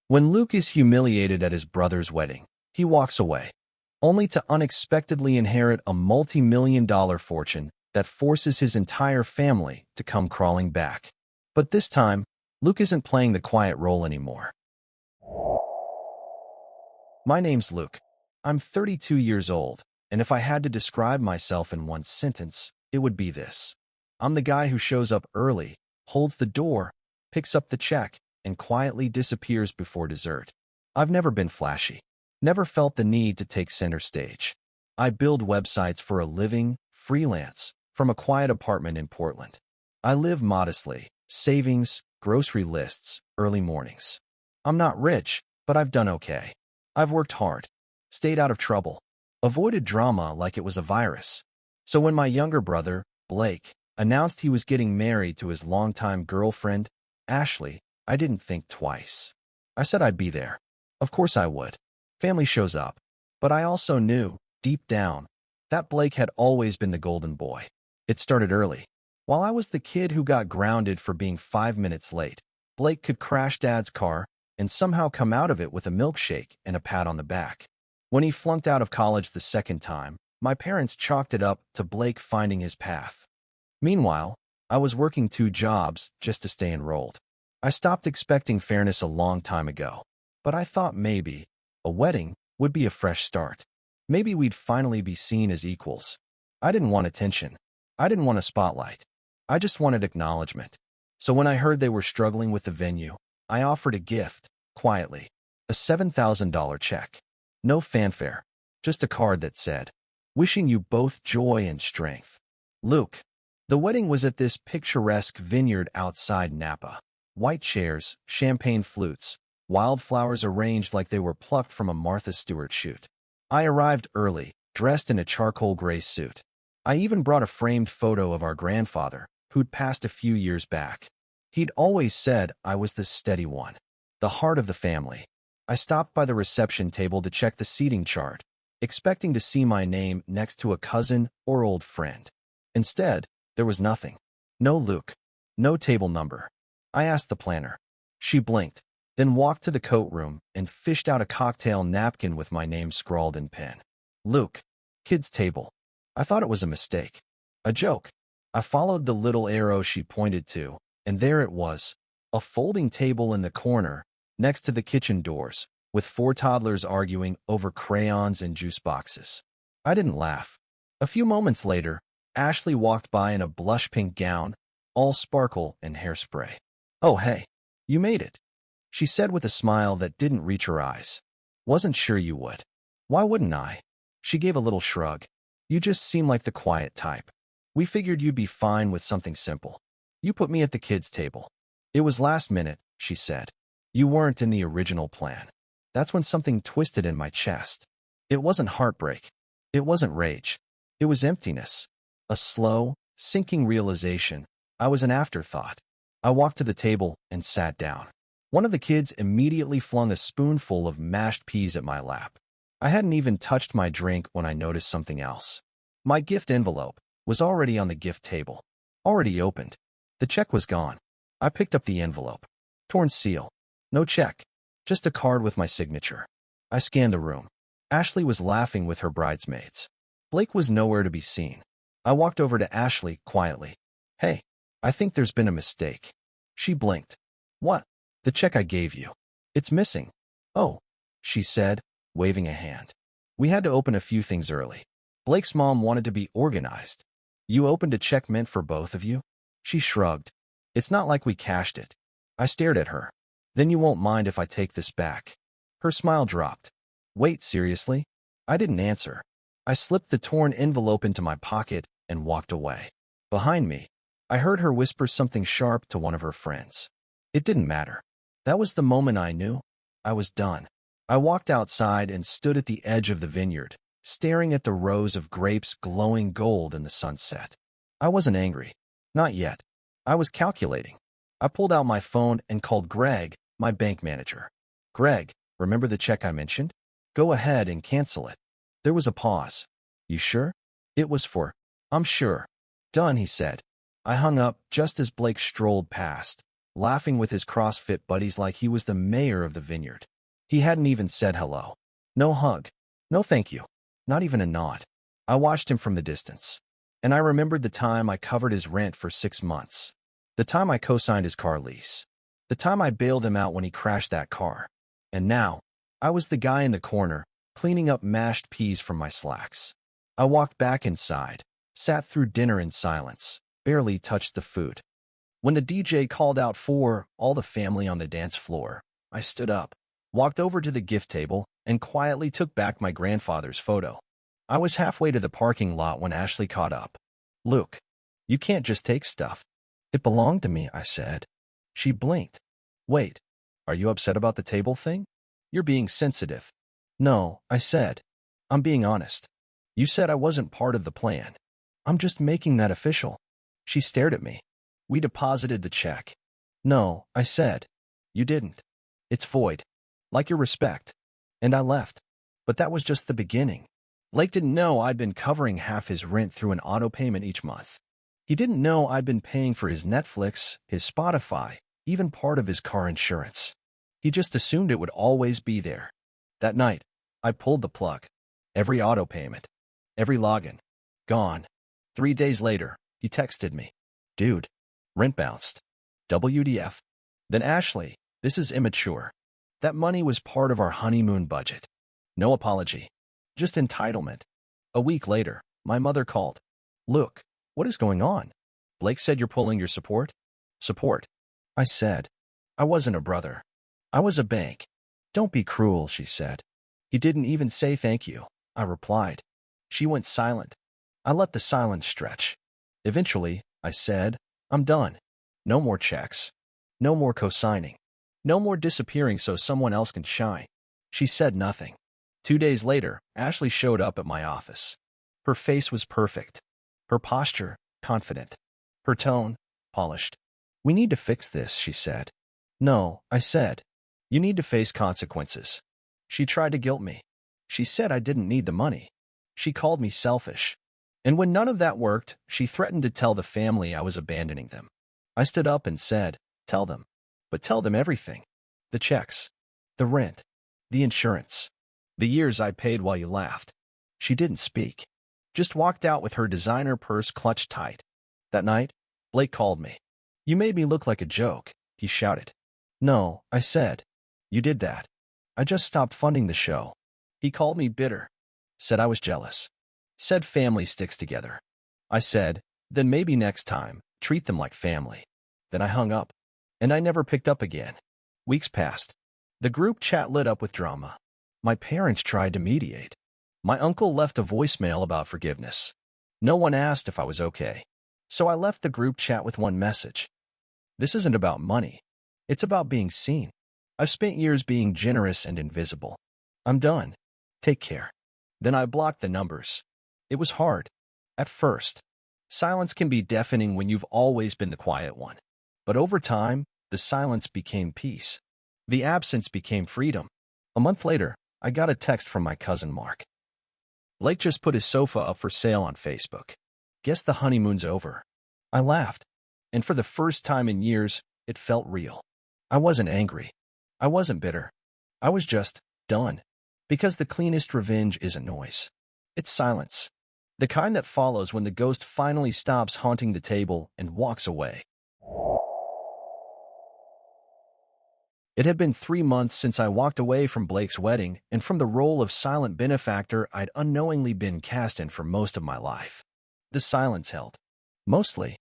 When Luke is humiliated at his brother's wedding, he walks away, only to unexpectedly inherit a multi-million-dollar fortune that forces his entire family to come crawling back. But this time, Luke isn't playing the quiet role anymore. My name's Luke. I'm 32 years old, and if I had to describe myself in one sentence, it would be this. I'm the guy who shows up early, holds the door, picks up the check, and quietly disappears before dessert. I've never been flashy, never felt the need to take center stage. I build websites for a living, freelance, from a quiet apartment in Portland. I live modestly, savings, grocery lists, early mornings. I'm not rich, but I've done okay. I've worked hard, stayed out of trouble, avoided drama like it was a virus. So when my younger brother, Blake, announced he was getting married to his longtime girlfriend, Ashley, I didn't think twice. I said I'd be there. Of course I would. Family shows up. But I also knew, deep down, that Blake had always been the golden boy. It started early. While I was the kid who got grounded for being 5 minutes late, Blake could crash Dad's car and somehow come out of it with a milkshake and a pat on the back. When he flunked out of college the second time, my parents chalked it up to Blake finding his path. Meanwhile, I was working 2 jobs just to stay enrolled. I stopped expecting fairness a long time ago, but I thought maybe a wedding would be a fresh start. Maybe we'd finally be seen as equals. I didn't want attention. I didn't want a spotlight. I just wanted acknowledgement. So when I heard they were struggling with the venue, I offered a gift, quietly, a $7,000 check. No fanfare, just a card that said, "Wishing you both joy and strength. Luke." The wedding was at this picturesque vineyard outside Napa. White chairs, champagne flutes, wildflowers arranged like they were plucked from a Martha Stewart shoot. I arrived early, dressed in a charcoal gray suit. I even brought a framed photo of our grandfather, who'd passed a few years back. He'd always said I was the steady one, the heart of the family. I stopped by the reception table to check the seating chart, expecting to see my name next to a cousin or old friend. Instead, there was nothing. No Luke. No table number. I asked the planner. She blinked, then walked to the coat room and fished out a cocktail napkin with my name scrawled in pen. Luke. Kids' table. I thought it was a mistake. A joke. I followed the little arrow she pointed to, and there it was, a folding table in the corner, next to the kitchen doors, with 4 toddlers arguing over crayons and juice boxes. I didn't laugh. A few moments later, Ashley walked by in a blush pink gown, all sparkle and hairspray. "Oh, hey, you made it," she said with a smile that didn't reach her eyes. "Wasn't sure you would." "Why wouldn't I?" She gave a little shrug. "You just seem like the quiet type. We figured you'd be fine with something simple. You put me at the kids' table. It was last minute," she said. "You weren't in the original plan." That's when something twisted in my chest. It wasn't heartbreak. It wasn't rage. It was emptiness. A slow, sinking realization I was an afterthought. I walked to the table and sat down. One of the kids immediately flung a spoonful of mashed peas at my lap. I hadn't even touched my drink when I noticed something else. My gift envelope was already on the gift table, already opened. The check was gone. I picked up the envelope. Torn seal. No check. Just a card with my signature. I scanned the room. Ashley was laughing with her bridesmaids. Blake was nowhere to be seen. I walked over to Ashley quietly. "Hey, I think there's been a mistake." She blinked. "What?" "The check I gave you. It's missing." "Oh," she said, waving a hand. "We had to open a few things early. Blake's mom wanted to be organized." "You opened a check meant for both of you?" She shrugged. "It's not like we cashed it." I stared at her. "Then you won't mind if I take this back?" Her smile dropped. "Wait, seriously?" I didn't answer. I slipped the torn envelope into my pocket and walked away. Behind me, I heard her whisper something sharp to one of her friends. It didn't matter. That was the moment I knew I was done. I walked outside and stood at the edge of the vineyard, staring at the rows of grapes glowing gold in the sunset. I wasn't angry. Not yet. I was calculating. I pulled out my phone and called Greg, my bank manager. "Greg, remember the check I mentioned? Go ahead and cancel it." There was a pause. "You sure?" "It was for—" "I'm sure." "Done," he said. I hung up just as Blake strolled past, laughing with his CrossFit buddies like he was the mayor of the vineyard. He hadn't even said hello. No hug. No thank you. Not even a nod. I watched him from the distance. And I remembered the time I covered his rent for 6 months. The time I co-signed his car lease. The time I bailed him out when he crashed that car. And now, I was the guy in the corner, cleaning up mashed peas from my slacks. I walked back inside, sat through dinner in silence, barely touched the food. When the DJ called out for all the family on the dance floor, I stood up, walked over to the gift table, and quietly took back my grandfather's photo. I was halfway to the parking lot when Ashley caught up. "Luke, you can't just take stuff." "It belonged to me," I said. She blinked. "Wait, are you upset about the table thing? You're being sensitive." "No," I said. "I'm being honest. You said I wasn't part of the plan. I'm just making that official." She stared at me. "We deposited the check." "No," I said. "You didn't. It's void. Like your respect." And I left. But that was just the beginning. Blake didn't know I'd been covering half his rent through an auto payment each month. He didn't know I'd been paying for his Netflix, his Spotify, even part of his car insurance. He just assumed it would always be there. That night, I pulled the plug. Every auto payment. Every login. Gone. 3 days later, he texted me. "Dude, rent bounced. WTF?" Then Ashley, "This is immature. That money was part of our honeymoon budget." No apology. Just entitlement. A week later, my mother called. "Look, what is going on? Blake said you're pulling your support." "Support?" I said. "I wasn't a brother. I was a bank." "Don't be cruel," she said. "He didn't even say thank you," I replied. She went silent. I let the silence stretch. Eventually, I said, "I'm done. No more checks. No more co-signing. No more disappearing so someone else can shine." She said nothing. 2 days later, Ashley showed up at my office. Her face was perfect. Her posture, confident. Her tone, polished. "We need to fix this," she said. "No," I said. "You need to face consequences." She tried to guilt me. She said I didn't need the money. She called me selfish. And when none of that worked, she threatened to tell the family I was abandoning them. I stood up and said, "Tell them. But tell them everything. The checks. The rent. The insurance. The years I paid while you laughed." She didn't speak. Just walked out with her designer purse clutched tight. That night, Blake called me. "You made me look like a joke," he shouted. "No," I said. "You did that. I just stopped funding the show." He called me bitter. Said I was jealous. Said family sticks together. I said, "Then maybe next time, treat them like family." Then I hung up. And I never picked up again. Weeks passed. The group chat lit up with drama. My parents tried to mediate. My uncle left a voicemail about forgiveness. No one asked if I was okay. So I left the group chat with one message. This isn't about money. It's about being seen. I've spent years being generous and invisible. I'm done. Take care. Then I blocked the numbers. It was hard. At first. Silence can be deafening when you've always been the quiet one. But over time, the silence became peace. The absence became freedom. A month later, I got a text from my cousin Mark. "Blake just put his sofa up for sale on Facebook. Guess the honeymoon's over." I laughed. And for the first time in years, it felt real. I wasn't angry. I wasn't bitter. I was just done. Because the cleanest revenge isn't noise. It's silence. The kind that follows when the ghost finally stops haunting the table and walks away. It had been 3 months since I walked away from Blake's wedding and from the role of silent benefactor I'd unknowingly been cast in for most of my life. The silence held. Mostly.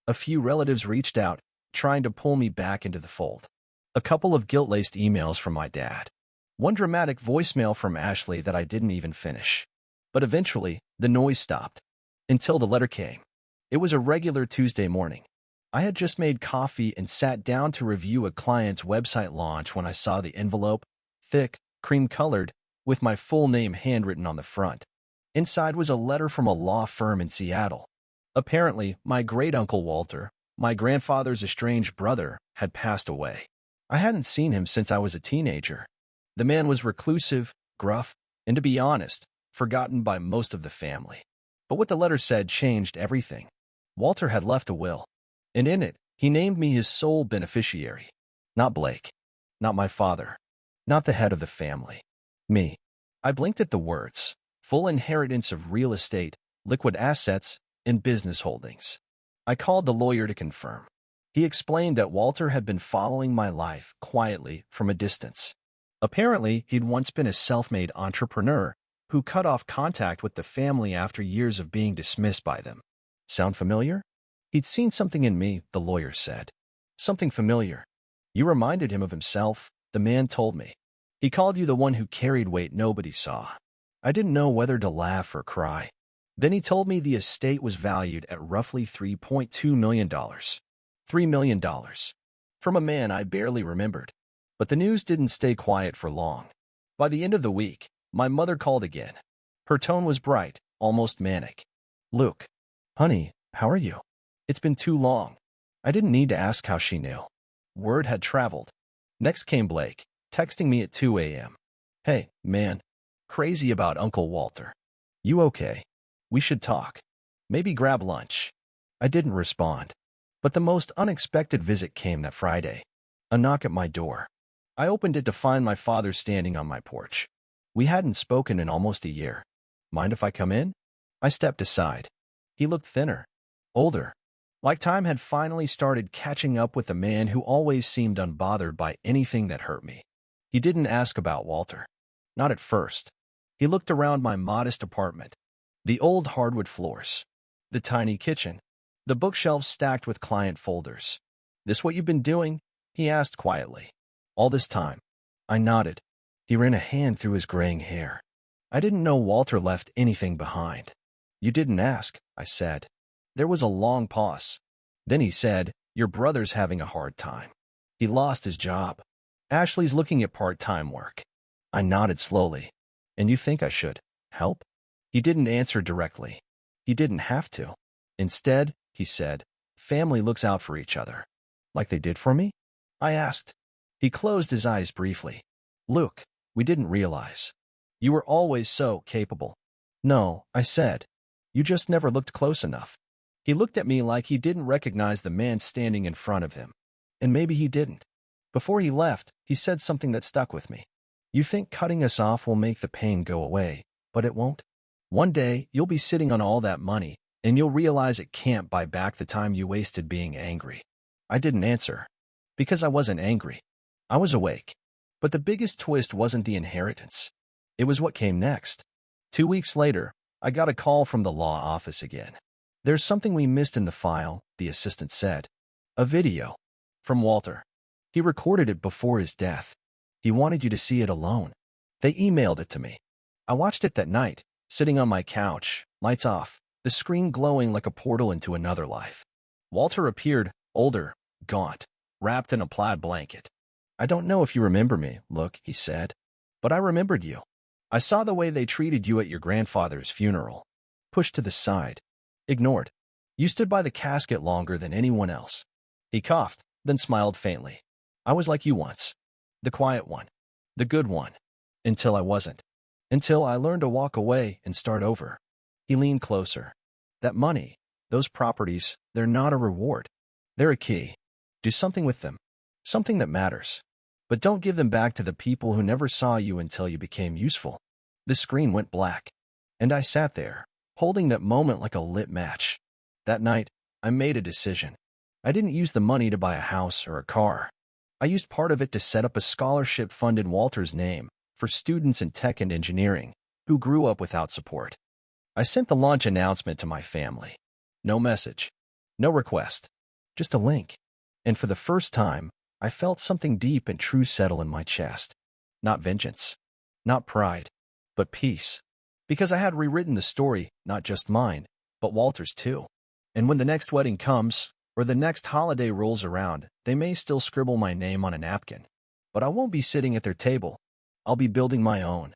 A few relatives reached out, trying to pull me back into the fold. A couple of guilt-laced emails from my dad. One dramatic voicemail from Ashley that I didn't even finish. But eventually, the noise stopped. Until the letter came. It was a regular Tuesday morning. I had just made coffee and sat down to review a client's website launch when I saw the envelope, thick, cream-colored, with my full name handwritten on the front. Inside was a letter from a law firm in Seattle. Apparently, my great-uncle Walter, my grandfather's estranged brother, had passed away. I hadn't seen him since I was a teenager. The man was reclusive, gruff, and to be honest, forgotten by most of the family. But what the letter said changed everything. Walter had left a will. And in it, He named me his sole beneficiary. Not Blake. Not my father. Not the head of the family. Me. I blinked at the words. Full inheritance of real estate, liquid assets, and business holdings. I called the lawyer to confirm. He explained that Walter had been following my life quietly from a distance. Apparently, he'd once been a self-made entrepreneur who cut off contact with the family after years of being dismissed by them. Sound familiar? He'd seen something in me, the lawyer said. Something familiar. You reminded him of himself, the man told me. He called you the one who carried weight nobody saw. I didn't know whether to laugh or cry. Then he told me the estate was valued at roughly $3.2 million. $3 million. From a man I barely remembered. But the news didn't stay quiet for long. By the end of the week, my mother called again. Her tone was bright, almost manic. Luke, honey, how are you? It's been too long. I didn't need to ask how she knew. Word had traveled. Next came Blake, texting me at 2 a.m. Hey, man. Crazy about Uncle Walter. You okay? We should talk. Maybe grab lunch. I didn't respond. But the most unexpected visit came that Friday. A knock at my door. I opened it to find my father standing on my porch. We hadn't spoken in almost a year. Mind if I come in? I stepped aside. He looked thinner. Older. Like time had finally started catching up with the man who always seemed unbothered by anything that hurt me. He didn't ask about Walter. Not at first. He looked around my modest apartment. The old hardwood floors. The tiny kitchen. The bookshelves stacked with client folders. This what you've been doing? He asked quietly. All this time. I nodded. He ran a hand through his graying hair. I didn't know Walter left anything behind. You didn't ask, I said. There was a long pause. Then he said, your brother's having a hard time. He lost his job. Ashley's looking at part-time work. I nodded slowly. And you think I should help? He didn't answer directly. He didn't have to. Instead, he said, family looks out for each other. Like they did for me? I asked. He closed his eyes briefly. Luke, we didn't realize. You were always so capable. No, I said. You just never looked close enough. He looked at me like he didn't recognize the man standing in front of him. And maybe he didn't. Before he left, he said something that stuck with me. You think cutting us off will make the pain go away, but it won't. One day, you'll be sitting on all that money, and you'll realize it can't buy back the time you wasted being angry. I didn't answer. Because I wasn't angry. I was awake. But the biggest twist wasn't the inheritance. It was what came next. 2 weeks later, I got a call from the law office again. There's something we missed in the file, the assistant said. A video. From Walter. He recorded it before his death. He wanted you to see it alone. They emailed it to me. I watched it that night, sitting on my couch, lights off, the screen glowing like a portal into another life. Walter appeared, older, gaunt, wrapped in a plaid blanket. I don't know if you remember me, Luke, he said. But I remembered you. I saw the way they treated you at your grandfather's funeral. Pushed to the side. Ignored. You stood by the casket longer than anyone else. He coughed, then smiled faintly. I was like you once. The quiet one. The good one. Until I wasn't. Until I learned to walk away and start over. He leaned closer. That money, those properties, they're not a reward. They're a key. Do something with them. Something that matters. But don't give them back to the people who never saw you until you became useful. The screen went black. And I sat there, holding that moment like a lit match. That night, I made a decision. I didn't use the money to buy a house or a car. I used part of it to set up a scholarship fund in Walter's name for students in tech and engineering who grew up without support. I sent the launch announcement to my family. No message. No request. Just a link. And for the first time, I felt something deep and true settle in my chest. Not vengeance. Not pride. But peace. Because I had rewritten the story, not just mine, but Walter's too. And when the next wedding comes, or the next holiday rolls around, they may still scribble my name on a napkin. But I won't be sitting at their table. I'll be building my own.